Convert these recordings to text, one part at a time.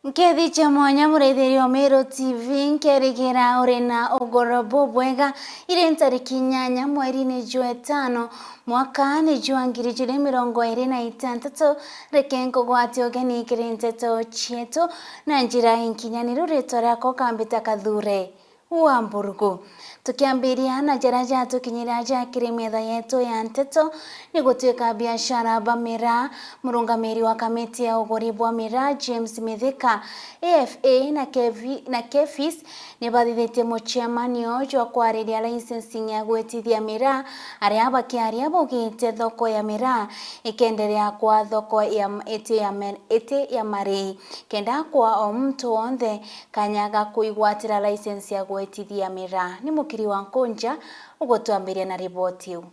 Nkethi cha mwanya mureitheri wa Meru TV nkerigera uri na ugorobo bwega iri ntariki 8 mweri-ini jwa 5 mwaka ni jwa 2026 reke nkugwate ugeni ikiri nteto chietu na njira inkinyaniru ritwa riako Kambita Kathure wa Mburugu. Tukiambiria na jaraja tukinyira jakiri metha yetu ya nteto ni gutwika biashara Bamira. Murungamiri wa kamiti ya uguri Bamira James Mithika AFA na Kefis ni bathithite muchamanio jwa kwariria licensing ya gwetithia mira aria bakiaria bugite thoko ya mira ikenderea kwa thoko ya ete ya mari kenda kwa o mtu wothe kanyaga kuigwatira license ya gwetithia mira. Ni mukiri wa Nkonja ugotwambiria na ripoti yu.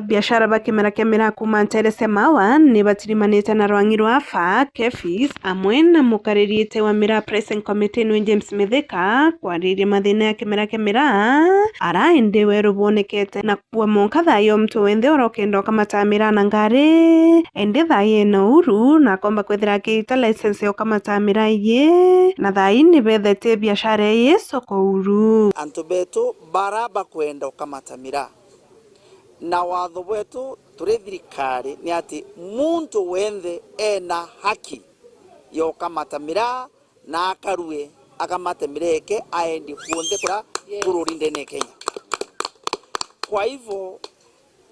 Biashara bakimera kemera kuma Nterese Mawa ni batirimanite na rwangi rwa AFA Kefis amwe na mukaririite wa Mira Pricing Committee ni James Mithika kwariria mathina ya kemera ara indi weru bonekete na kwa monka thayo mtu wenthe orokenda kamatamira na ngari indi thaye no uru na komba kwethira kiita license yo kamatamira ye na thai ni bethete biashara ye soko uru antu betu baraba kwenda kamatamira na watho wetu turi thirikari ni ati muntu wenthe ena haki yo kamatamira na akarue akamatamira eke aendi kuonde kura bururi ne Kenya. Kwa hivyo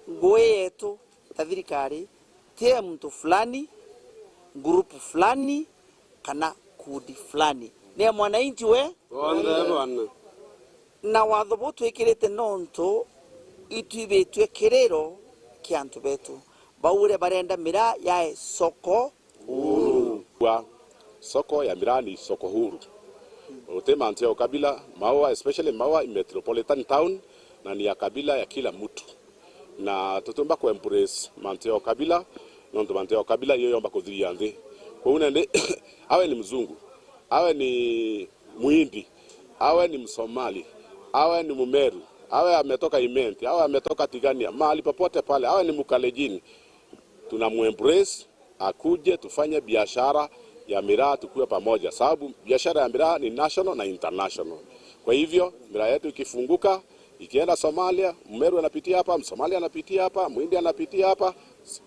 ngwe yetu ta thirikari tie mtu fulani grupu fulani kana kudi fulani ne mwananchi we na watho botu ikirete nonto itwibetwe kirero kiantu betu baure barenda mira ya soko huru. Soko ya mira ni soko huru. Utema antio kabila Mawa, especially Mawa metropolitan town na ni ya kabila ya kila mtu. Na tutumba ku embrace manteo kabila, nondo manteo kabila yoyomba kudhiria ndi. Kwa unende awe ni mzungu, awe ni Muhindi, awe ni Msomali, awe ni Mumeru, awe ametoka Imenti, awe ametoka Tigania, mahali popote pale, awe ni Mukalejini, tunamuembrace akuje tufanye biashara ya miraa tukue pamoja, sababu biashara ya miraa ni national na international. Kwa hivyo miraa yetu ikifunguka, ikienda Somalia, Mmeru anapitia hapa, Msomalia anapitia hapa, Muhindi anapitia hapa,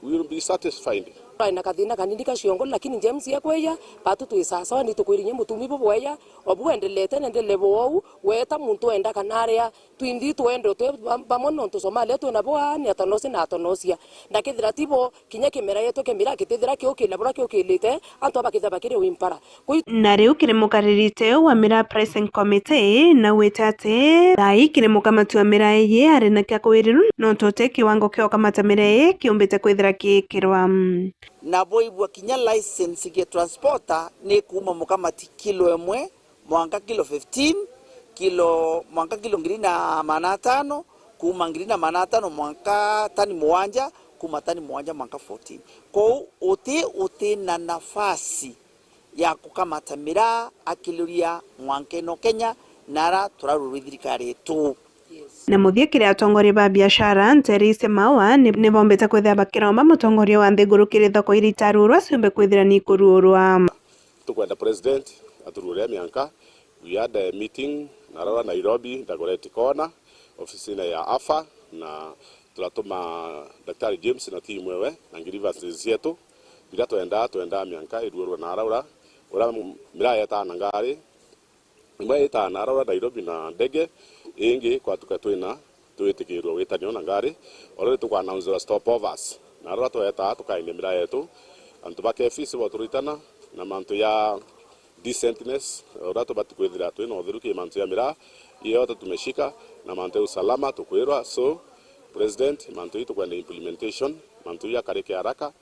we will be satisfied. Na kathina kanindika ciongo lakini James yakweya patu twisasa ni tukwirinye mutumi bobweya obuendelete nendele bo weta muntu enda kanaria twindi twendo twe bamono ntu Somalia tu na boa ni atonosi na atonosia ndakithira tibo kinya kimera yetu kemira kitithira kiukila bora kiukilite antu abakitha bakire wimpara na riu kire mukaririte wa Mira Pricing Committee na wetate thai kire mukamatu wa mira ye ari na kya kwiriru no tote kiwango kyo kamatamira ye kiumbite kwithira kikirwa na boibwa kinya license ya transporter ni kuma mukamati kilo emwe mwanga kilo 15 kilo mwanga kilo 500 kuma 500 mwanga tani mwanja kuma tani mwanja mwanga 14 kwa uti na nafasi ya kukamata mira akiluria mwankeno Kenya nara turaruru thirikari tu. Na muthie kire atongoria ba biashara Nterese Mawa ni bombeta kwethira bakiromba mutongoria wa nthiguru kire thoko iri tarurwa ciumbe kwithira ni kururwa. Tukwenda president aturure mianka we had a meeting na Nairobi Dagoretti Corner ofisi ya AFA na tulatuma Daktari James na timu wewe na ngirivas yetu bila tuenda mianka irurwa na araura ora mira yeta na ngari mwe eta na araura Nairobi na ndege ingi kwa tukatwina tuitikirwo witanio na ngari ore tukwa announce stop overs na araura tweta tukaine mira yetu antu ba Kefis boturitana na mantu ya decentness ora tubatikwithira twina uthiruki mantu ya mira yote tumeshika na mantu usalama tukwirwa. So president mantu itu kwenda implementation mantu ya kareke haraka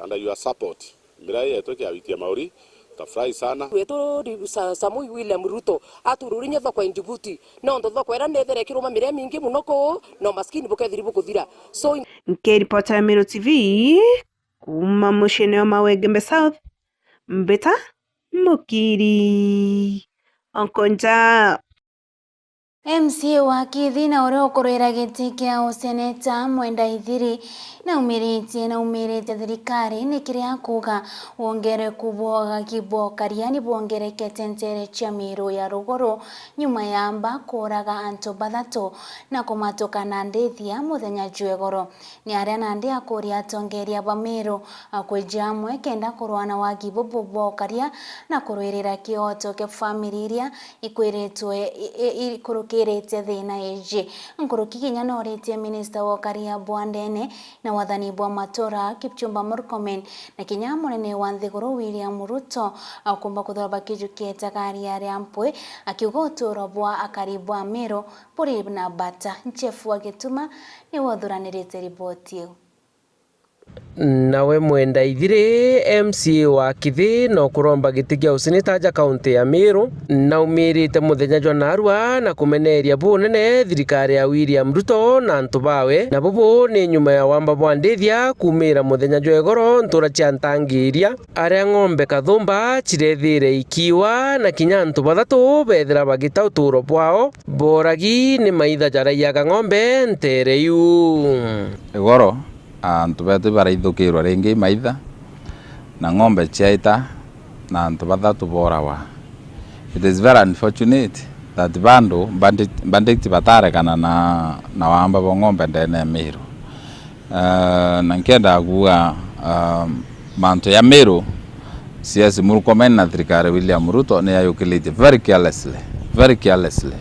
under your support mira yetu kia witia mauri tafurahi sana wetu Samuel William Ruto atururinye thoko Indibuti no ndo thoko era nethere kiruma mire mingi munoko no maskini bukethiri bukuthira. So Reporter Meru TV kuma mushene wa Mawegembe South Mbita Mukiri Onkonja. MCA wa Kithi na uria ukorera giti kia useneta Mwenda Ithiri na umirite thirikari ni kiria kuga wongere kubwoga kibwokaria ni bwongerekete ntere cia miru ya ruguru nyuma ya amba kuraga antu bathatu na kumatukana ndithia muthenya jwegoro ni aria nandi akuria atongeria bamiru akweja amwe kenda kurwana wagi bubwokaria na kurwirira kioto ke family iria ikwiritwe ikurukirite thina eje nkuruki kinya noritie minister wa karia Bwandene na wathani bwa matora Kipchumba Murkomen na kinya munene wa Nthiguru William Ruto akumba kuthorba kijukieta kari ya Ampwe akiuga uturo bwa akaribwa Meru buri na bata nchefu wa Gituma ni wathuranirite ripoti iyo. Nawe Mwenda Ithiri MCA wa Kithi no kuromba giti kia useneta ja kaunti ya Meru na umirite muthenya jwa narua na kumeneria bunene thirikari ya William Ruto na antu bawe na bubu ni nyuma ya wamba bwandithia kumira muthenya jwa igoro ntura cia ntangiria aria ng'ombe kathumba cirethire ikiwa na kinya antu bathatu bethira bagita uturo bwao boragi ni maitha jaraiaga ng'ombe ntere yu igoro antu betu baraithukirwa ringi maitha na ng'ombe ciaita na antu bathatu borawa. It is very unfortunate that bandit batarekana na wamba bo ng'ombe ndene Meru. Na nkenda kuga manto ya Meru CS Murkomen na thirikari William Ruto ni ayukilite very carelessly.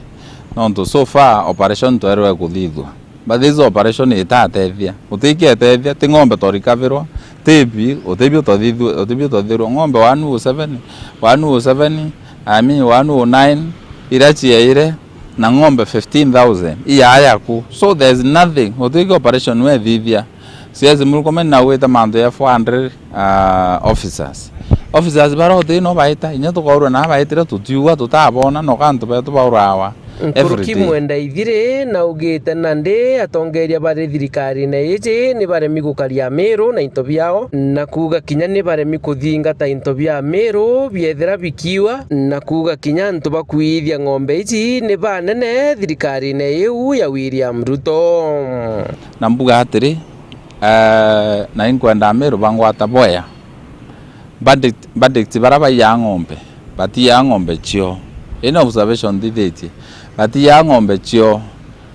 Nonto so far operation twerwe kuthithwa. But this operation itatethia utikietethia ti ng'ombe to recoverwa tibi utithirwa ng'ombe 107 I mean 109 irachiaire na ng'ombe 15,000 iyayaku. So there's nothing utiki operation we thithia CS Murkomen na weta mando ya 400 officers barote no baita inya tukaurwa na baitira tutiuga tutabona no kantu betu baurawa. Nkuruki Mwenda Ithiri na ugite nandi atongeria bari thirikari na iji ni baremi gukaria Meru na into biao na kuga kinya ni baremi kuthingata into bia Meru biethira bikiwa na kuga kinya antu bakuithia ng'ombe iji ni banene thirikari na iu ya William Ruto na mbuga atiri na inkwenda Meru bangwata boya bandit baraba ya ng'ombe bati ya ng'ombe chio ina observation dideti bati ya ng'ombe chio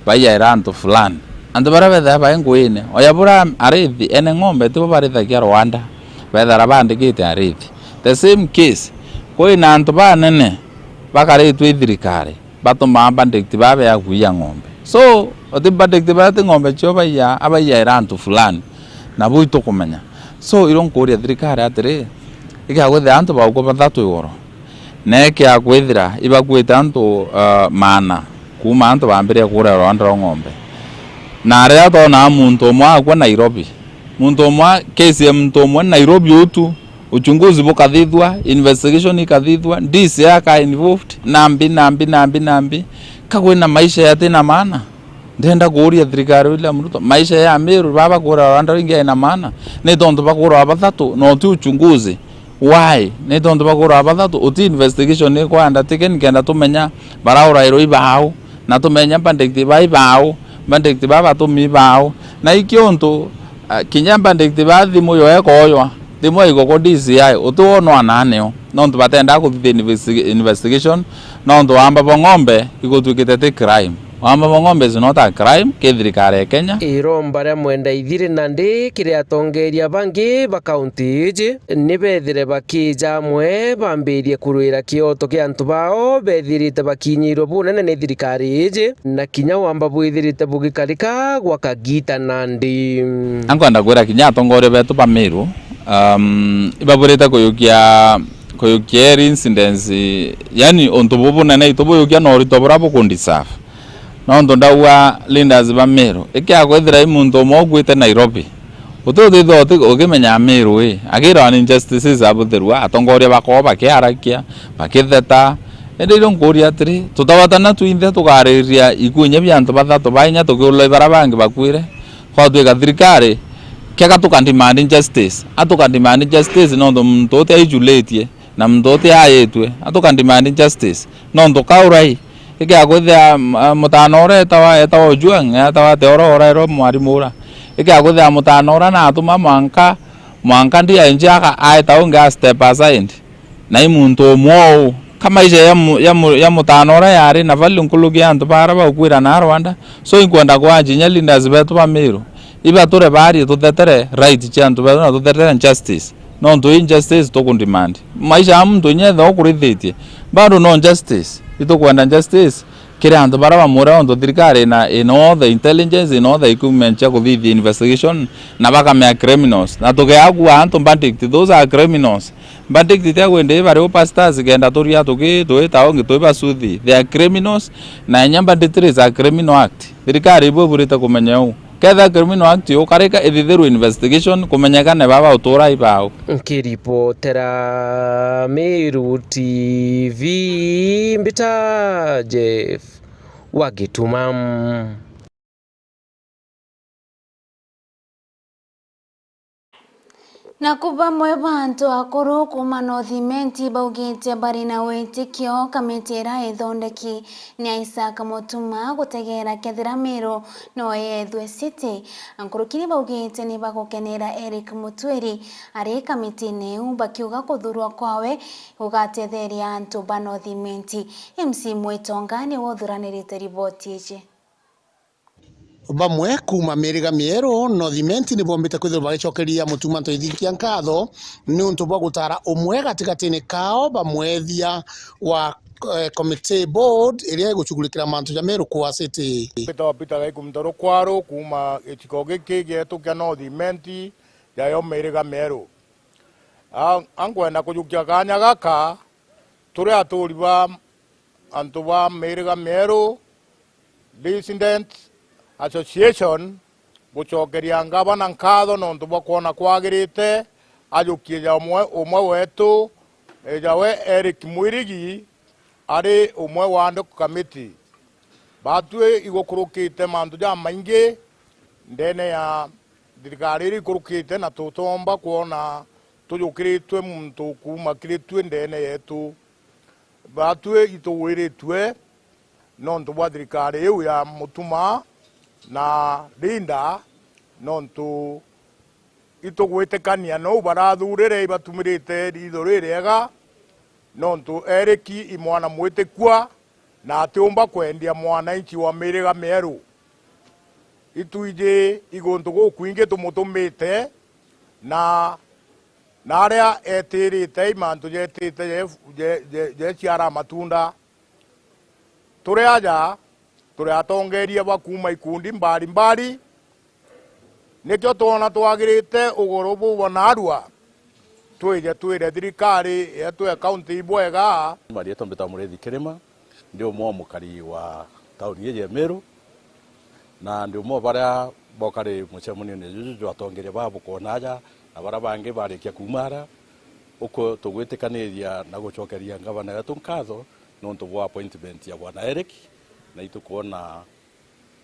bayaira antu fulani antu barabetha baenguine oyabura arithi ene ng'ombe tibo barithagia Rwanda bethara bandikite arithi the same case koina antu banene bakaritwe thirikari batuma bandit babe ya kuya ng'ombe so oti bandit bati ng'ombe chio abayaira antu fulani na buito kumenya so ironkuria thirikari atiri ikagwetha antu bauko bathatu igoro neke akwithira ibakwita antu mana kuma antu bambire kura Rwanda ng'ombe na aria tona muntu mwa kwa Nairobi muntu mwa kesi ya muntu mwa Nairobi utu uchunguzi bukathithwa investigation ikathithwa DC aka involved nambi kagwena maisha yate na maana ndenda kuria thirikari William Ruto maisha ya Meru baba kura Rwanda ingia ina maana ni tondu bakura bathatu no tu uchunguzi why ne tondu bakura bathatu uti investigation ni kwa undertaken kenda tumenya baraura iro ibao na tumenya bandikti baibao bandikti baba tumi bao na ikionto kinya bandikti bathi moyo ekoywa thimo igoko DCI utuono ananeo nondu batenda kuthithia investigation nondu amba bong'ombe igotwikite crime wamba ng'ombe is not a crime ke thirikari ya Kenya iromba ria Mwenda Ithiri nandi kiria atongeria bangi ba kaunti iji ni bethire bakija amwe bambirie kurwira kioto kia antu bao bethirite bakinyirwo bunene ni thirikari iji na kinya wamba bwithirite bugikarika gwa Kagita Nandi ankwenda kwira kinya atongoria betu ba Meru ibaburite kuyukia incidents yani onto bubunene itobuyukia no ritobura bukundisafa nondo ndawa leaders ba Meru ikiakwethira imuntu mogwite Nairobi ututithoti ukimenya Meru agira injustices abutherwa atongoria bako bakiarakia bakitheta endiro ngoria atiri tutawatana tuinthe tukariria ikunye byantu bathatu bainya tukula barabangi bakwire kwatwika thirikari kega tukandimandi justice nondo mtote ajuletie na mtote ayetwe atukandimandi justice nondo kaurai ikia kuthia mutanore eta ojuang eta teoro ora ro mwarimura ikia kuthia mutanora na atuma mwanka ndia njaka aita unga step aside na imuntu mwo kama ije ya mutanora yari na vali nkulugi antu bara ba ukwira na Rwanda so inkwenda kwa jinya linda zibetu ba Meru iba ture bari tutetere right chantu ba na tutetere justice no ndo injustice to kundimandi maisha mtu nyethe okurithitie bado no justice itokwenda justice kire antu bara ba mura ndo thirikari na in all the intelligence in all the equipment ya kuthithia investigation na baka me criminals na tugeagwa antu bandit those are criminals bandit titia kwende bari o pastors genda turia tuki tuita ongi tuiba suthi they are criminals na nyamba banditries are criminal act thirikari bo burita kumenya u ketha criminal act yo kareka ithithiru investigation kumenyekane baba utura ibao nkiripotera Meru TV mbita Jeff Wagitumam. Na kubamwe bantu akuru kuma Northimenti baugite bari na witikio kamitira ithondeki ni Isaac Mutuma gutegera kethira Meru no yethwe city ankurukiri baugite ni bagukenera Eric Mutweri ari kamitini bakiuga kuthurwa kwawe gugatetheria antu ba Northimenti. MC Mwitonga ni wothuranirite riboti ici. Bamwe kuma Miriga Mieru Northimenti ni bombite kwithirwa bagicokeria Mutuma ntoithikia nkatho ni untu bwa gutara umwe gatikatini kao bamwethia wa committee board iria iguchugulikira mantu ya Meru kwa city pita gaikumtoro kwaro kuma giciko giki gietu kia Northimenti yayo Miriga Mieru ankwenda kujukia kanya gaka turi aturi ba antu ba Miriga Mieru Resident Association gucokeria ngavana nkatho nontu bwa kuona kwagirite ajukie umwe wetu ejawe Eric Mwirigi ari umwe wa ando committee batwe igukurukite mantu ja maingi ndene ya thirikari ikurukite na tutomba kuona tujukiritwe muntu kuma kiritwe ndene yetu batwe ituwiritwe nontu bwa thirikari iu ya Mutuma na Linda nontu itugwitikania no barathurire ibatumirite ritho ririega nontu Eriki imwana mwitikwa na atiumba kwendia mwananchi wa Miriga Mieru ituije igontu gukwingi tumutumite na aria etirite imantu jetite je ciara matunda turi aja turi atongeria bakuma ikundi mbali nikyo tuona twagirite uguru bu Narua twire thirikari yetu county ibwega mari etombeta Murethi Kirima ndio mwa mukari wa tauni ya Meru na ndio mwa baria bokari mucemunio ne juju atongeria babu konaja na bara bange barikia kumara uko tugwitikaniria na gucokeria ngavana yetu nkatho nontu bwa appointment ya bwana Eric na itukuona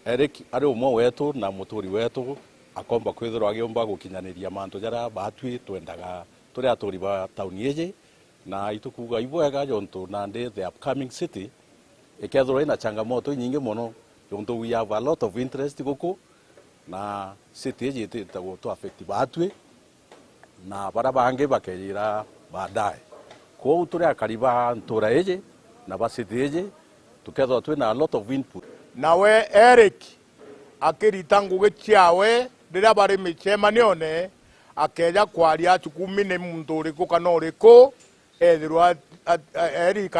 Eric ari umwe wetu na muturi wetu akomba kwithirwa agiomba gukinyaniria mantu jara batwi twendaga turi aturi ba tauni eje na itukuga ibwega jontu nande the upcoming city ikethirwa ina changamoto nyingi muno jontu we have a lot of interest guku na city eje itago to affect batwi na bara bange bakejira baadaye kwa turi akariba ntura eje na basiti eje tukethwa twina a lot of input nawe Eric akirita ngugi ciawe rira bari micemanione akeja kwaria cukumi ni muntu uriku kana uriku ethirwa Eric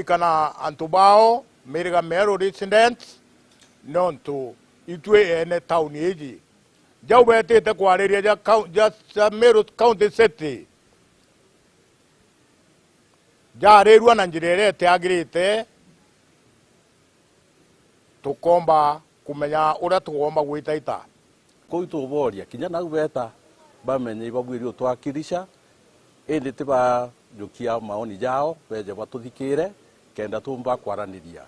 kana antu bao Miriga Mieru resident nontu itwe ene town eji jau betete kwariria ja Meru county city jarirwa na njirere teagirite tukomba kumenya uria tugomba gwitaita koito boria kinya na ubeta bamenye ibabwiri twakirisha indi tiba jukia maoni jao beje batuthikire kenda tumba kwaraniria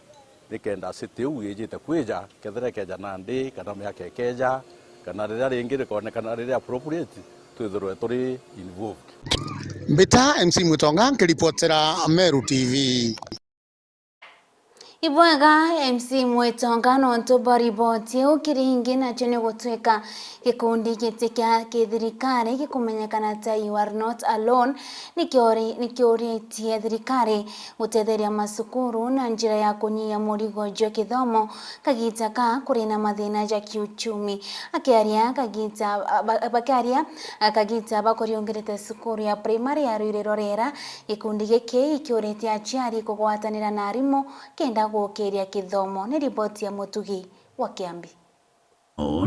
nikenda city uyejite kwija kethere keja nandi kana myake keja kana rira ringi rikonekana riri appropriate twithirwe turi involved. Mbita MC Mwitonga nkiripotera Meru TV. Ibwaga MC Mwetongano ntuba riboti ukiringi nacho ni gutwika gikundi gitika kithirikari gikumenyekana ta You Are Not Alone nikiuritie thirikari gutetheria masukuru na njira ya kunyia murigo jo kithomo kagitaka kuri na mathina ja kiuchumi akiaria kagita bakuriongerete sukuru ya primary ya Rwirorera gikundi giki ikiuritie aciari kugwatanira na arimu kenda gukiria kithomo. Ni ripoti ya Mutugi wa Kiambi.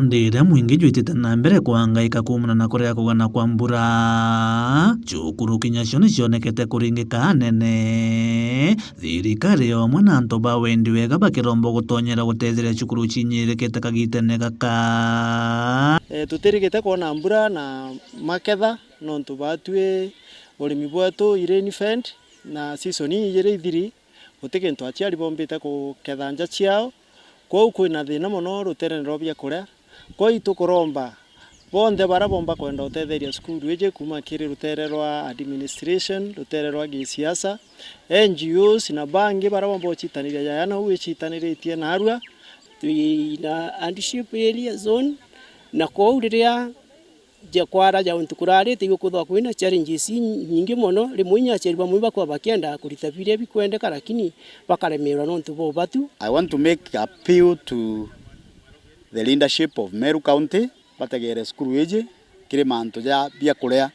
Ndire mwingi jwitite na mbere kuhangaika kumana na kurea kugana kwa mbura cukuru kinyacio ni cionekete kuringika hanene thirikari omwe na antu bawendi wega bakirombo gutonyera gutetheria cukuru cinyirikite kagitene gaka tutirigite kuona mbura na maketha nontu batue urimi bwetu ireni fend na season igire ithiri gutike ntu aciari bombite kuketha nja ciao kwa kwina thina muno ruterenero bia kuria kwa itukuromba bonde barabomba kwenda utetheria skuru eje kuma kiri rutererwa administration rutererwa gisiasa NGOs na bangi barabomba uchitaniria yana uwe chitaniritie na arua tuina antiship area zone na kwa uriria je kwara ja untukurari tigo kuthwa kwina challenges nyingi muno rimwinya cheriba mwiba kwa bakienda kuritabiria bikwendeka lakini bakaremerwa no ntubo batu. I want to make appeal to the leadership of Meru County bategere skuru eje kire manto ja bia kurea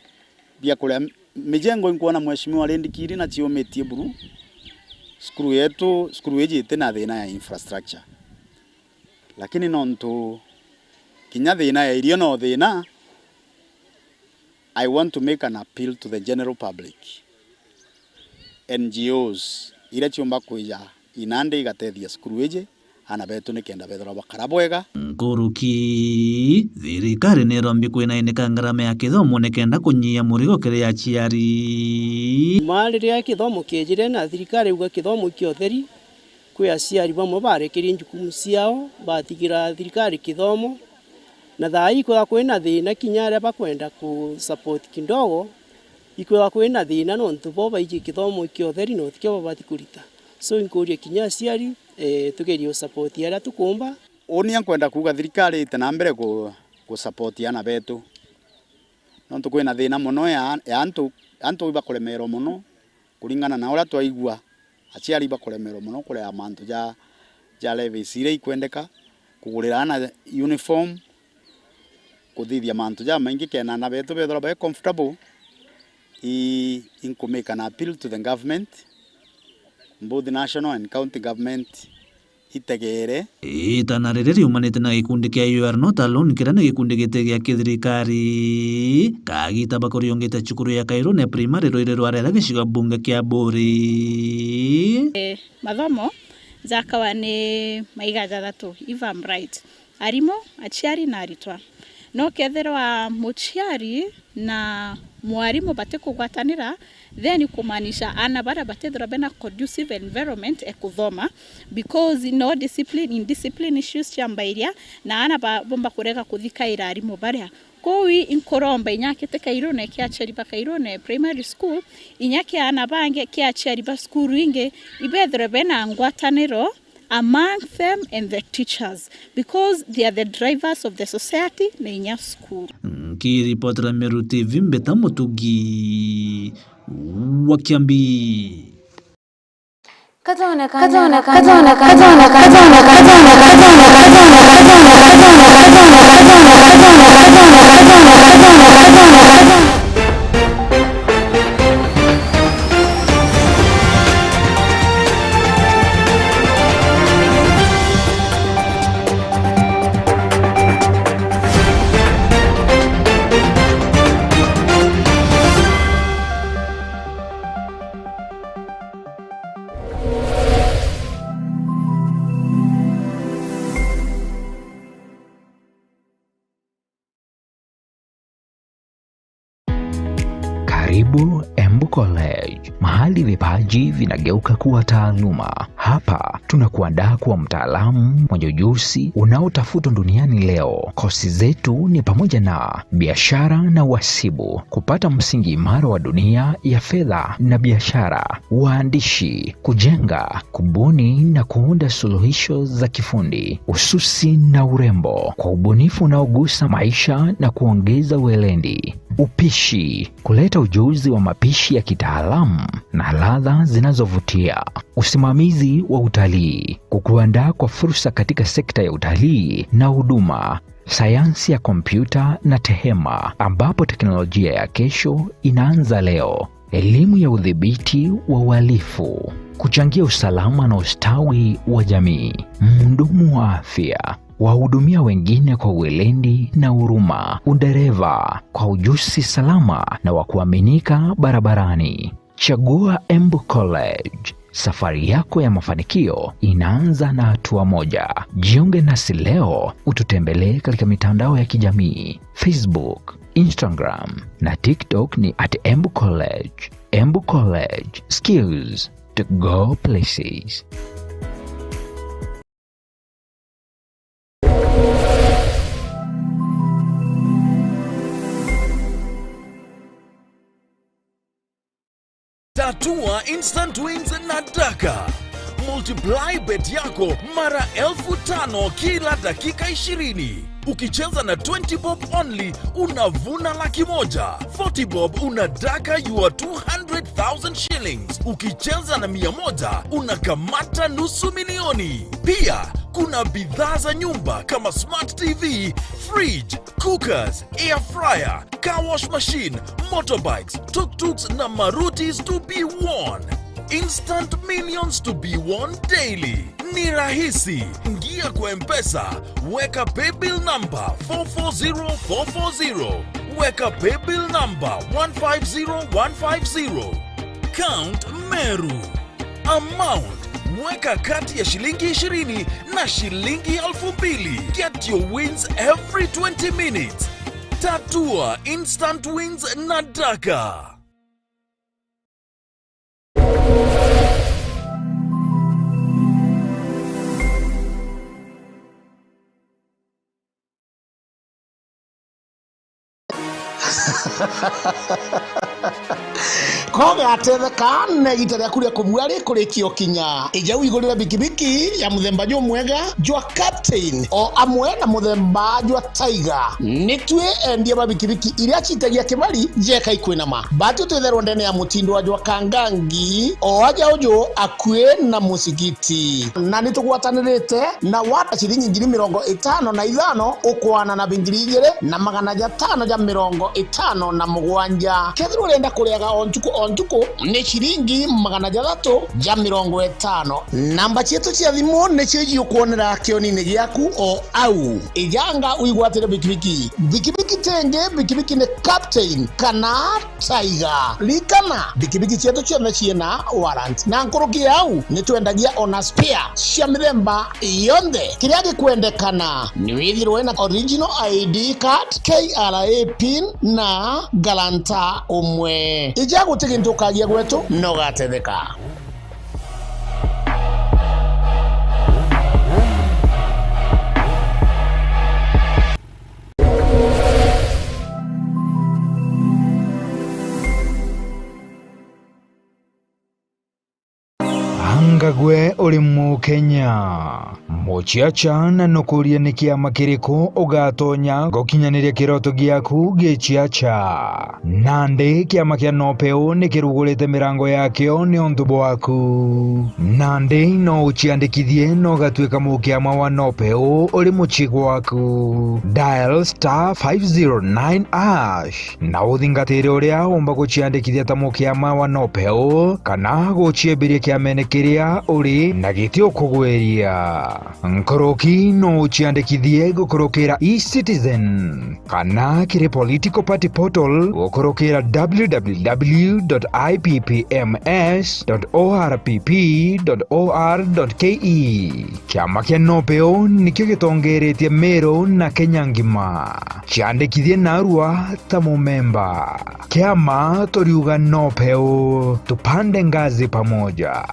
mijengo inkuona mheshimiwa Lendikiri na chiometie buru skuru eje tena thina ya infrastructure lakini nonto kinya thina ya irio no thina. I want to make an appeal to the general public. NGOs ira chiomba kuija inande igatethia skuru eje ana betu nikenda bethora bakara bwega nguruki thirikari ni rombi kwina inika ngarama ya kithomo nikenda kunyia murigo kiri ya ciari mariria kithomo kiejire na thirikari uga kithomo kiotheri kwi aciari bamwe barekirie njukumu ciao batigira thirikari kithomo na thai kwa kwina thina kinyare bakwenda ku support kindogo ikwa kwina thina no ntubo baiji kithomo kiotheri no tikyo batikurita so inkuria kinya ciari tugerio support ya tukumba onia kwenda kuga thirikari tena mbere ku support yana betu no tukwina thina muno ya antu bakulemero muno kuringana na ora twaigua aciari bakulemero muno kule amantu ja levies ire ikwendeka kugurira na uniform kuthithia mantu ja maingi kena na betu bethora be comfortable in to make an appeal to the government, both the national and county government itegere itana riri riumanite na gikundi kia You Are Not Alone kira ni gikundi gite gia kithirikari kagita bakuriongete cukuru ya Kairone primary roire rwarera gicigo bunge kia Buri mathomo zakawa ni maiga jathatu Ivan Bright arimo aciari na aritwa no ketherwa muciari na mwarimu bate kugwatanira then kumanisha ana bara batethora bena conducive environment ekuthoma because no discipline in discipline issues chambairia na ana bomba kureka kuthika irarimu baria kowi inkoromba inyakete Kairone kia cheriba Kairone primary school inyake ana bange kia cheriba school inge ibethora bena ngwataniro among them and the teachers because they are the drivers of the society na inya school. Kiripotera Meru TV Mbeta Mutugi wa Kiambi. College, mahali vipaji vinageuka kuwa taaluma. Hapa tunakuandaa kuwa mtaalamu mwenye ujuzi unaotafutwa duniani leo. Kozi zetu ni pamoja na biashara na uhasibu, kupata msingi imara wa dunia ya fedha na biashara, uandishi, kujenga, kubuni na kuunda suluhisho za kifundi, ususi na urembo kwa ubunifu unaogusa maisha na kuongeza weledi, upishi, kuleta ujuzi wa mapishi ya kitaalamu na ladha zinazovutia, usimamizi wa utalii, kukuandaa kwa fursa katika sekta ya utalii na huduma, sayansi ya kompyuta na tehema ambapo teknolojia ya kesho inaanza leo, elimu ya udhibiti wa uhalifu, kuchangia usalama na ustawi wa jamii, mhudumu wa afya, wahudumia wengine kwa weledi na huruma, udereva kwa ujuzi salama na wa kuaminika barabarani. Chagua Embu College. Safari yako ya mafanikio inaanza na hatua moja. Jiunge nasi leo, ututembelee katika mitandao ya kijamii, Facebook, Instagram na TikTok ni @Embu College. Embu College, skills to go places. Tatua Instant Wins na Daka. Multiply bet yako mara 5,000 kila dakika 20. Ukicheza na 20 bob only unavuna $100,000. 40 bob unadaka your 200,000 shillings. Ukicheza na 100 unakamata $500,000. Pia kuna bidhaa za nyumba kama smart TV, fridge, cookers, air fryer, car wash machine, motorbikes, tuk-tuks na Marutis to be won. Instant millions to be won daily. Ni rahisi. Ingia kwa M-Pesa, weka paybill number 440440, weka paybill number 150150. Count Meru. Amount, weka kati ya shilingi 20 na shilingi 2,000. Get your wins every 20 minutes. Tatua Instant Wins na Daka. Koga atetheka na gitara kuria kumwari kurikio kinya ijau igurira bikibiki ya muthemba jo mwega jwa Captain o amwe na muthemba jwa Tiger nitwe endie ba bikibiki iria chitagia kimari jeka ikwinama batu twetherwo ndene ya mutindo wa jwa Kangangi o aja ojo akue na musigiti na nitugwatanirite na wata shilingi 55,000 ukwana na bingiri 2,557 kethiro urenda kuriaga ontuko ni shilingi 350. Namba chetu cia thimu ni cio kuonera kioni-ini giaku o au ijanga uigwatire bikibiki tenge bikibiki ni Captain kana Tiger likana bikibiki chetu ciothe ciena warrant na nkuruki au ni twendagia ona spare cia mithemba yonthe kiria gikwendekana ni withirwe na original ID card, KRA pin na galanta umwe ijagu tigintu kagia gwetu no gatetheka. Ngagwe uri mu Kenya muchiacha na nukuria ni kiama kiriko ugatonya gukinyaniria kiroto giaku gichiacha nande kiama kia Nopeo ni kirugurite mirango yakio ni ontubo waku nande no uchiandikithie no gatwika mukiama wa Nopeo uri muchigo waku dial *509# na uthingatire uria umba guchiandikithia ta mukiama wa Nopeo kana guchiembiria kiamene kiri riria uri na gitio kugweria nkoroki no uciandikithie gukorokera eCitizen kana kiri political party portal gukorokera www.ipms.orpp.or.ke. Kiama kia Nopeo nikio gitongeretie Meru na Kenya ngima. Ciandikithie narua ta mumemba. Kiama toriuga Nopeo, tupande ngazi pamoja.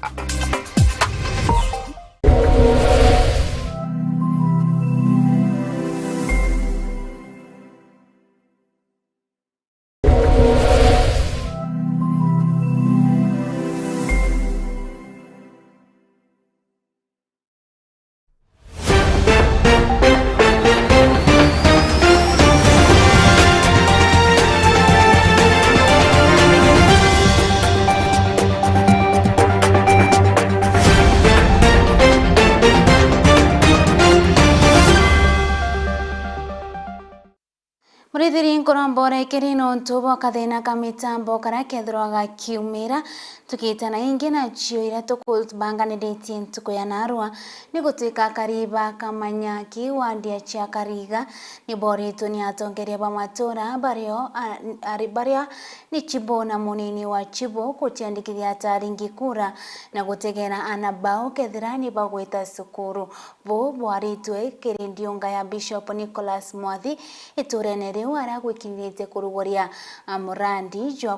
Murithiri nkorambore kirino ntubo kathina ka mitambo karia kethirwaga kiumira tukitana ingi na cio iria tukubanganirie ntuku ya narua ni gutuika kariba kamanyaki wandia cia kariga ni boritwo ni atongeria ba matura baria ni Chibo na munini wa Chibo kutiandikithia taringi kura na gutegera anabao kethira ni bagwita sukuru bo bwaritwe kirindiunga ya Bishop Nicholas Mwathi iturene riu ara gwikinite kurugoria murandi jwa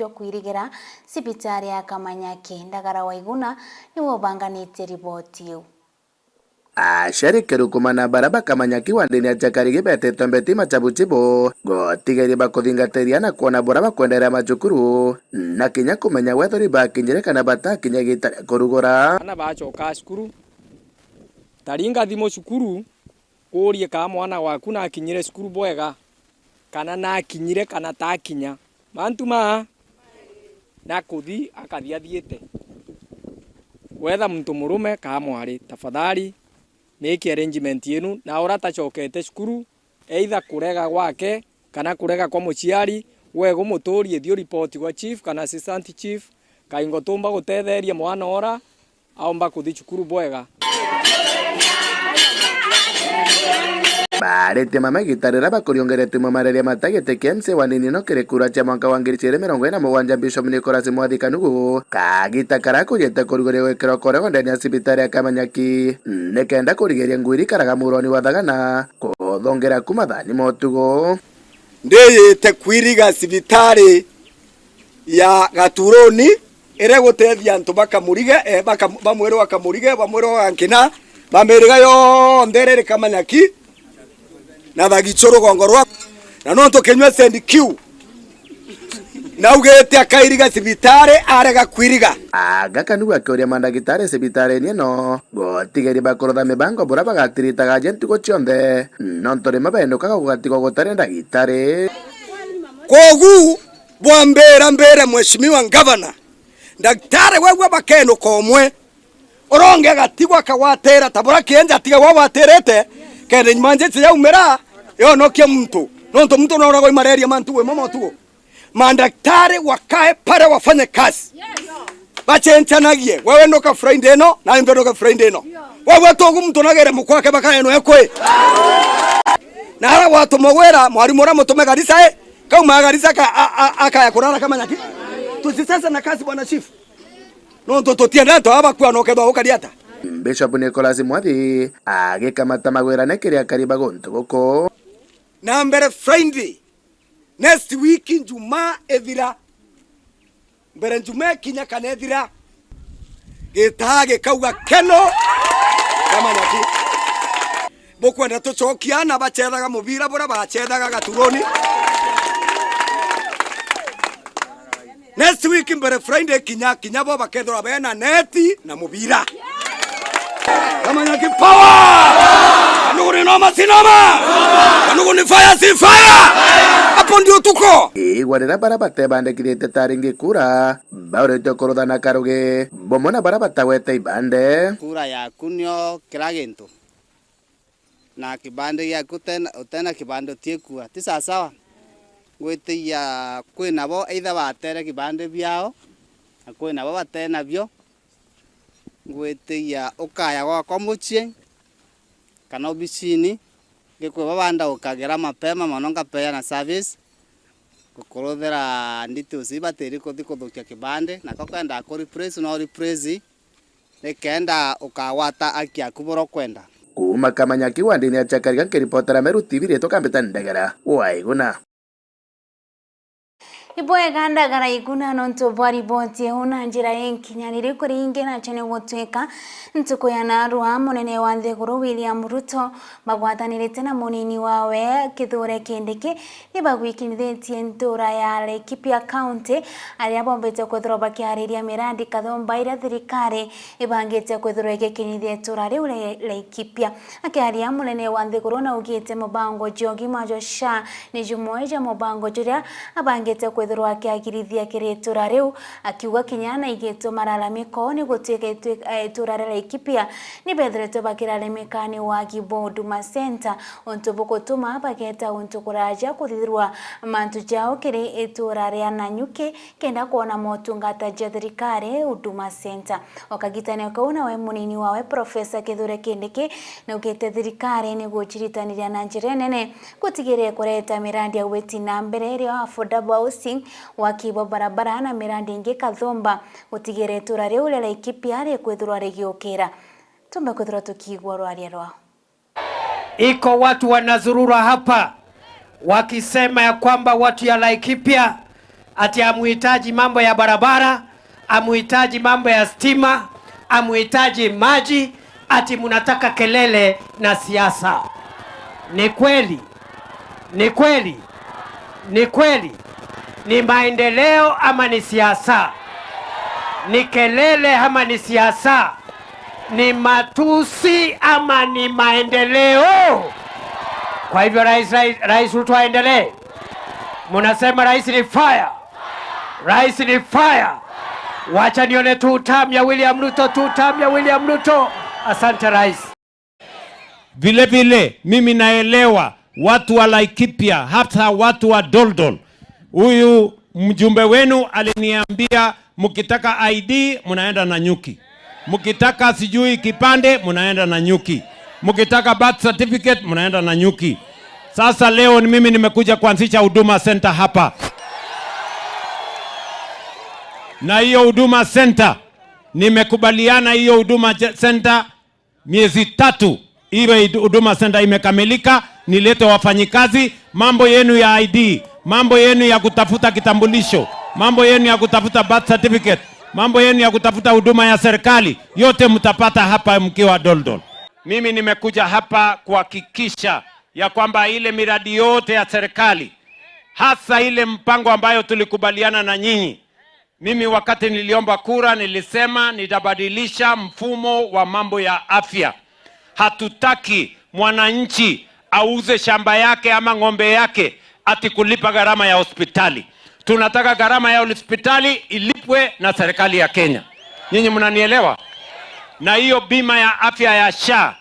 kwirigira sibitari ya Kamanyaki. Ndagara Waiguna niwo banganite riboti yu. Asharikeru kumana baraba Kamanyaki wandini achakarige bete tombeti machabuchibo gotigeri bakuthingateria na kuona boraba kwenderea majukuru na kinya kumenya wethori bakinyire kana batakinya gitare kurugora ana bachoka cukuru taringa thimo cukuru urie ka mwana waku na akinyire cukuru bwega kana na akinyire kana takinya mantuma na kuthi akathia thiete wetha muntu murume ka mwari tafadhali make arrangement yenu na ora tachokete cukuru either kurega gwake kana kurega kwa muciari wego muturie dio report kwa chief kana assistant chief kaingo tumba gutetheria mwana ora aomba kuthi cukuru bwega barete mama gitarira bakuriongerete mamareria matagete KMC wanini no kirekura cha mwaka wa 2027 Bishop Nicholas Mwathi Kanugu kagita karako yete kurugore wekero korego ndani ya sibitari ya Kamanyaki nekenda kurigeria ngwiri karaga muroni wa thagana kuthongera kumathani motugo ndiyite kwiriga sibitari ya Gaturoni ere gutethia antu bakamurige bamwero bakamurige bamwero ankina bameriga yo nderere Kamanyaki na bagichoro gongorwa na nonto kenywa sendi Q na ugete akairiga sibitare arega kwiriga Kanugu akioria mandagitari sibitari ni no gotigeri bakorotha mibango bora bagatiritaga jentu go chionde nontore mabendo kaga gugatigo gutare ndagitari kogu bwambera mbere mheshimiwa governor daktari wewe bakeno komwe oronge gatigwa kawatera tabora kienja tiga wawaterete kende manje ya umera yo no kia mtu nonto mtu naona kwa malaria mantu we mama tu mandaktari wakae pale wafanye kazi bachenchanagie wewe ndo ka Friday no na ndo ka Friday no wewe togu mtu nagere mukwake bakae no ekwe na ara watu mogwera mwarimu ra mutume garisa kama garisa aka ya kurara Kamanyaki tusisasa na kazi bwana chief nonto totienda to aba kwa no kedwa ukariata Bishop Nicholas Mwathi agikamata magwera nekeria kariba gonto goko na mbere Friday next week njuma ethira mbere njuma kinya kana ethira gitage kauga keno Kamanyaki bokwenda tucokiana bachethaga mubira bora bachethaga Gaturoni next week mbere Friday kinya bo bakethora bena neti na mubira Kamanyaki power Kanugu ni noma si noma Kanugu ni fire si fire hapo ndio tuko igwarira barabate bandekirite taringi kura baurete korotha na karuge bomona barabata wete ibande kura ya kunyo kiragintu na kibande ya utena kibande tiekua ti sawa ngwitia kwina bo either batere kibande biao na kwina bo batena bio ngwitigia ukaya gwakwa mucii kana obicini gikwiba banda ukagera mapema mono ngapeana service gukuruthira nditusi batiri kuthi kuthukia kibande nako kenda kureplace no replace nikenda ukawata akiaku boro kwenda kuma Kamanyaki wandini achakariga kiripotera Meru TV reto kambeta ndagara waiguna Iboega ndagara iguna nonto bari bontie una njira yenkinyanire kuri ingena chane gutweka ntuko ya narua munene wa Nthiguru William Ruto magwatanire tena munini wawe Kithure Kindiki nibagwikinithitie ntura ya Laikipia County aria bombete kwithirwa bakiariria mirandi kathomba ira thirikari ibangite kwithirwa igikinyithia ntura riu Laikipia akiaria munene wa Nthiguru na ugite mubango jogi majo sha ni jumoja mubango juria abangite kwithirwa akiagirithia kiritura riu akiuga kinyana igeto maralamiko ni gutwika itura ria Laikipia ni bethrete bakiralemekani wa Huduma Center onto bokotuma bageta onto kuraja kuthirwa mantu jao kiri itura ria Nanyuki kenda kuona motungata ja thirikari Huduma Center okagitania kauna we munini wawe Professor Kithure Kindiki na ugete thirikari ni guchiritanira na njira nene gutigire kureta mirandi ya weti na mbere ria affordable housing wakibo barabara na mirandi ingi kathomba gutigire itura riu ria Laikipia ri kwithirwa rigiukira tumbe kwithirwa tukigwa rwaria rwao. Iko watu wanazurura hapa wakisema ya kwamba watu ya Laikipia ati amuhitaji mambo ya barabara, amuhitaji mambo ya stima, amuhitaji maji, ati munataka kelele na siasa. Ni kweli? Ni kweli? Ni kweli? Ni maendeleo ama ni siasa? Ni kelele ama ni siasa? Ni matusi ama ni maendeleo? Kwa hivyo Rais Ruto aendelee. Munasema rais ni fire. Rais ni fire. Wacha nione tu term ya William Ruto, tu term ya William Ruto. Asante rais. Vile vile mimi naelewa watu wa Laikipia, hata watu wa Doldol. Huyu mjumbe wenu aliniambia mkitaka ID mnaenda Nanyuki. Mkitaka sijui kipande mnaenda Nanyuki. Mkitaka birth certificate mnaenda Nanyuki. Sasa leo ni mimi nimekuja kuanzisha Huduma Center hapa. Na hiyo Huduma Center nimekubaliana hiyo Huduma Center miezi 3 iwe Huduma Center imekamilika, nilete wafanyikazi, mambo yenu ya ID, mambo yenu ya kutafuta kitambulisho, mambo yenu ya kutafuta birth certificate, mambo yenu ya kutafuta huduma ya serikali, yote mtapata hapa mkiwa Doldol. Mimi nimekuja hapa kuhakikisha ya kwamba ile miradi yote ya serikali, hasa ile mpango ambayo tulikubaliana na nyinyi. Mimi wakati niliomba kura nilisema nitabadilisha mfumo wa mambo ya afya. Hatutaki mwananchi auze shamba yake ama ng'ombe yake ati kulipa gharama ya hospitali. Tunataka gharama ya hospitali ilipwe na serikali ya Kenya. Nyinyi mnanielewa? Na hiyo bima ya afya ya SHA,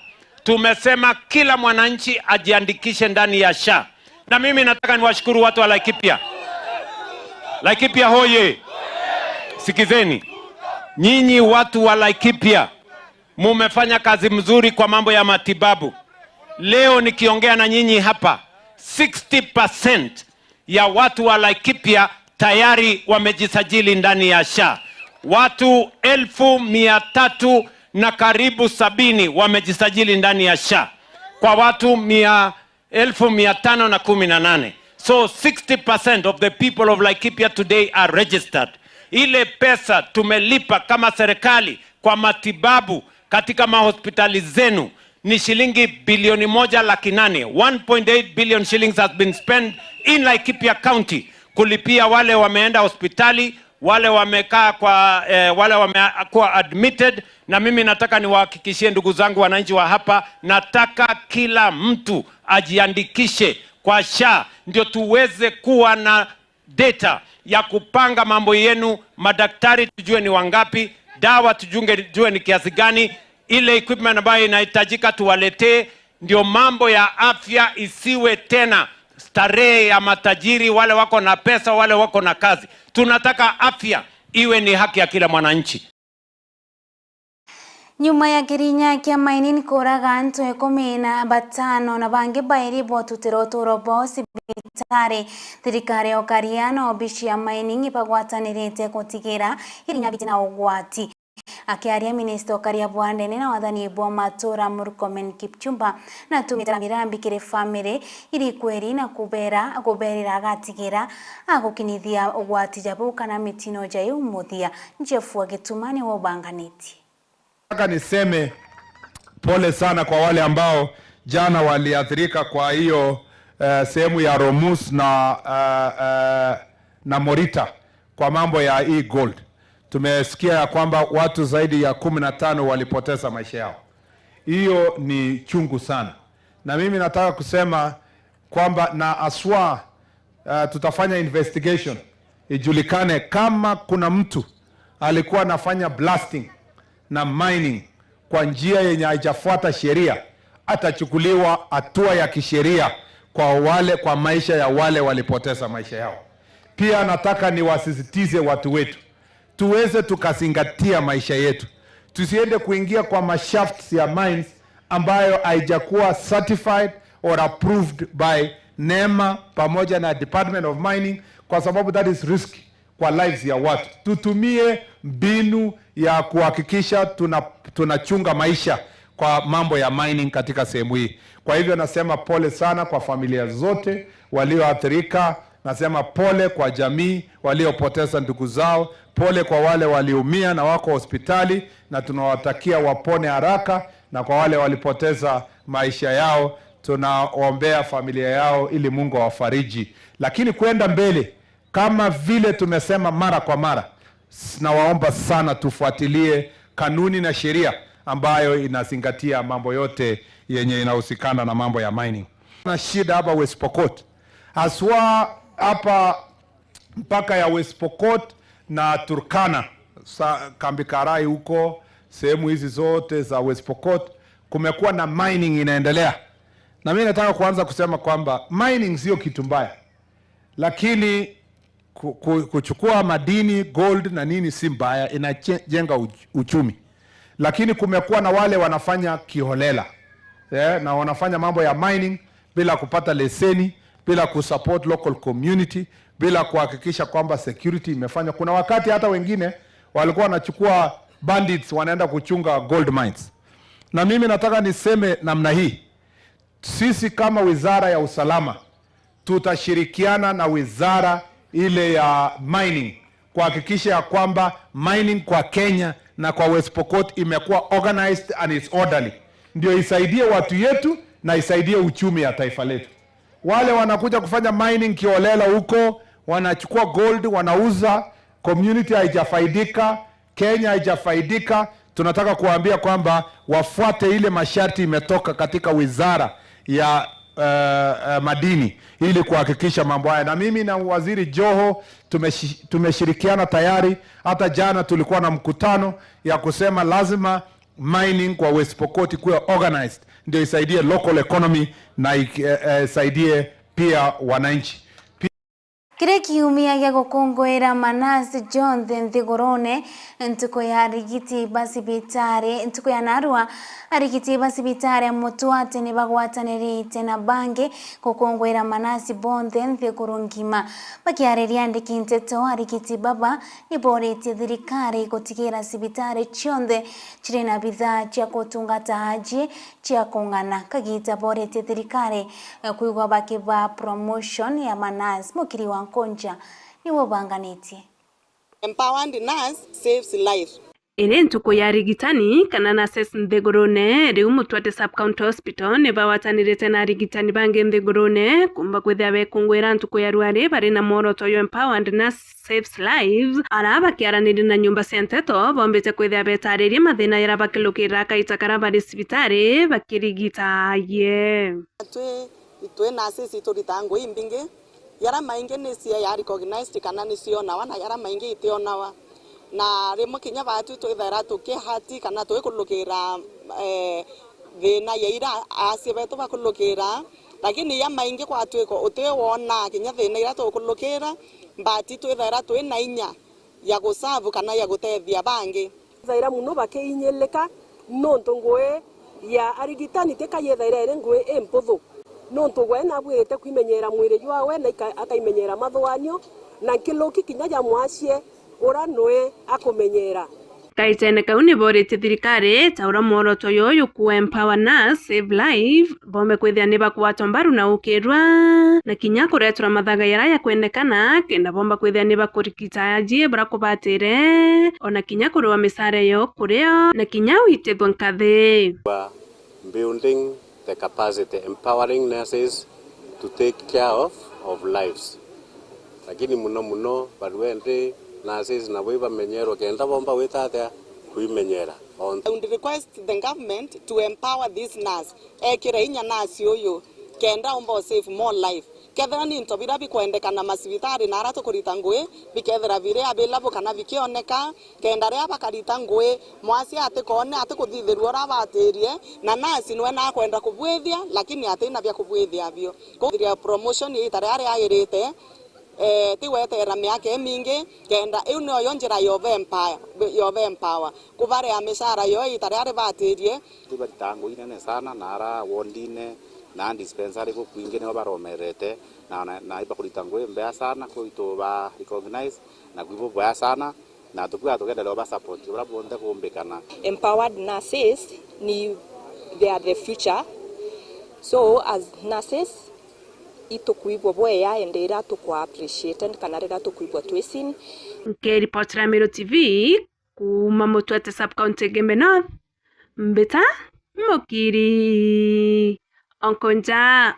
tumesema kila mwananchi ajiandikishe ndani ya SHA. Na mimi nataka niwashukuru watu wa Laikipia. Laikipia hoye! Sikizeni, nyinyi watu wa Laikipia mumefanya kazi mzuri kwa mambo ya matibabu. Leo nikiongea na nyinyi hapa, 60% ya watu wa Laikipia tayari wamejisajili ndani ya SHA. Watu 1,300 na karibu 70 wamejisajili ndani ya SHA kwa watu 1,518. So 60% of the people of Laikipia today are registered. Ile pesa tumelipa kama serikali kwa matibabu katika mahospitali zenu ni shilingi bilioni 1.8. 1.8 billion shillings has been spent in Laikipia County kulipia wale wameenda hospitali, wale wamekaa kwa wale wamekuwa admitted. Na mimi nataka niwahakikishie ndugu zangu wananchi wa hapa, nataka kila mtu ajiandikishe kwa SHA ndio tuweze kuwa na data ya kupanga mambo yenu. Madaktari tujue ni wangapi, dawa tujue ni kiasi gani, ile equipment ambayo inahitajika tuwaletee, ndio mambo ya afya isiwe tena starehe ya matajiri, wale wako na pesa, wale wako na kazi. Tunataka afya iwe ni haki ya kila mwananchi. Nyuma ya Kirinya kia maini kuraga antu 15 na bangi bairi botutiro torobo sibitari thirikari okariano obishi ya maini ipagwatanirite gutigira Kirinya bitina ugwati. Akiaria Minister Okaria Bwandene na wathani bwa matura Murkomen Kipchumba na tumitara mirambi kire family iri kweri na kuberera gatigira agukinithia ugwati jabu kana mitino jai umuthia Jeff Wagetumani wa Banganeti. Nataka niseme pole sana kwa wale ambao jana waliathirika kwa hiyo sehemu ya Romus na Morita kwa mambo ya hii gold. Tumesikia ya kwamba watu zaidi ya 15 walipoteza maisha yao. Hiyo ni chungu sana. Na mimi nataka kusema kwamba na aswa tutafanya investigation ijulikane kama kuna mtu alikuwa anafanya blasting na mining kwa njia yenye haijafuata sheria, atachukuliwa hatua ya kisheria kwa maisha ya wale walipoteza maisha yao. Pia nataka niwasisitize watu wetu tuweze tukazingatia maisha yetu. Tusiende kuingia kwa mashafts ya mines ambayo haijakuwa certified or approved by NEMA pamoja na Department of Mining, kwa sababu that is risky kwa lives ya watu. Tutumie mbinu ya kuhakikisha tunachunga maisha kwa mambo ya mining katika sehemu hii. Kwa hivyo nasema pole sana kwa familia zote walioathirika. Nasema pole kwa jamii waliopoteza ndugu zao, pole kwa wale waliumia na wako hospitali, na tunawatakia wapone haraka, na kwa wale walipoteza maisha yao tunaombea familia yao ili Mungu awafariji. Lakini kwenda mbele, kama vile tumesema mara kwa mara, nawaomba sana tufuatilie kanuni na sheria ambayo inazingatia mambo yote yenye inahusikana na mambo ya mining. Na shida hapa West Pokot, haswa hapa mpaka ya West Pokot na Turkana, Kambi Karai huko, sehemu hizi zote za West Pokot kumekuwa na mining inaendelea. Na mimi nataka kuanza kusema kwamba mining sio kitu mbaya, lakini kuchukua madini, gold na nini si mbaya, inajenga uchumi. Lakini kumekuwa na wale wanafanya kiholela, na wanafanya mambo ya mining bila kupata leseni, bila kusupport local community, bila kuhakikisha kwamba security imefanywa. Kuna wakati hata wengine walikuwa wanachukua bandits wanaenda kuchunga gold mines. Na mimi nataka niseme namna hii, sisi kama Wizara ya Usalama tutashirikiana na wizara ile ya mining kuhakikisha ya kwamba mining kwa Kenya na kwa West Pokot imekuwa organized and is orderly, ndio isaidie watu yetu na isaidie uchumi ya taifa letu. Wale wanakuja kufanya mining kiolela huko, wanachukua gold wanauza, community haijafaidika, Kenya haijafaidika. Tunataka kuambia kwamba wafuate ile masharti imetoka katika wizara ya madini ili kuhakikisha mambo haya. Na mimi na Waziri Joho tumeshirikiana tayari. Hata jana tulikuwa na mkutano ya kusema lazima mining kwa West Pokot kuwe organized, ndio isaidie local economy na isaidie pia wananchi. Kire kiumia gya gukungwira Manase John Nthigurune ntuko ya rigiti basibitari ntuko ya narua arigiti basibitari mutwate ne bagwatanirite na bange gukungwira Manase Bonde Nthigurungima bakiareria ndikinteto arigiti baba iborete thirikari gutigera sibitari chionde chirina bitha cia kutungata haji cia kungana kagita borete thirikari kuigwa bakiba promotion ya Manase mukiri wa Konja ni Banganeti. Empowered nurse saves life. Ene ntuko ya rigitani kana Nurses Nthigurune riu mutwate sub county hospital ne bawatanirite na rigitani bange Nthigurune kumba kwithia bekungwira ntuko ya rwari bari na moroto yo empowered nurse saves lives araba kiaraniri na nyumba senteto bombete kwithia betariria mathina yara bakilukira kaitakara bari sibitari bakirigita ye itwe nurses itoritangwe imbinge yara maingi nisia ya recognized kana nisio na wana yara maingi itionawa na rimo kinya batu twithera tukihati kana twikulukira thina yaira asie betu bakulukira lakini ya maingi kwa twiko utiwona kinya thina ira tukulukira mbati twithera twina inya ya gusavu kana ya gutethia bangi zaira muno bakiinyeleka nonto ngwe ya arigitani tekayethaire ngwe emputhu nonto gwe na bwirite kwimenyera mwiri jwawe na akaimenyera mathwanio na kiloki kinya ya mwacie ura noe akumenyera kaitene kauni borete thirikari taura mworoto yoyo ku empower na save life bombe kwithia ni bakwatwa mbaru na ukirwa na kinya kuretura mathaga yara ya kwendekana kenda bomba kwithia ni bakurikita ajie bara kubatire ona kinya kurwa misare yo kurio na kinya uitethwa nkathi building the capacity, empowering nurses to take care of lives. Lakini muno baruende nurses na bwe bamenyero kenda bomba wetate kuimenyera. I would request the government to empower this nurse. Ekira inya nurse yoyo kenda omba save more life. Kethera ni ntobira bikwendekana masibitari na arato kurita ngwe bikethera bire abelabo kana bikioneka kenda ria bakarita ngwe mwasi ate kone ate kuthithiru ora baterie na nasi nwe na kwenda kubwithia lakini ate na bya kubwithia bio kuthira promotion itare ari agirite tiwetera miaka mingi kenda iu no yonjira yo empower kubare amesara yo itare ari baterie tibaritango inene sana nara wondine na dispensary ko kwingine baromerete na iba kulitangwe mbaya sana ko ito ba recognize na kwibo baya sana na tukua tugenda ba support ora bonde kuombekana. Empowered nurses they are the future, so as nurses ito kuibwa boya endera to ko appreciate kana rega to kuibwa twesin Ngeri Potra Mero TV kuma Mutwete sub county Gembe North Mbita Mokiri Onkonja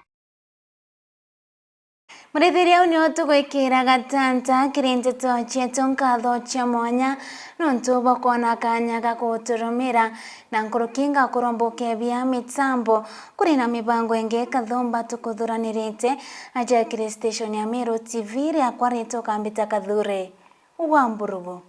Murithiria unio tugwikira gatanta kirinje tochie tunkatho chia mwanya nontu bokona kanya gaguturumira na nkurukinga kuromboke bia mitambo kuri na mibango ingi kathomba tukuthuranirite ajakire station ya Mero TV ria kwarito kambita kathure Uwamburugu.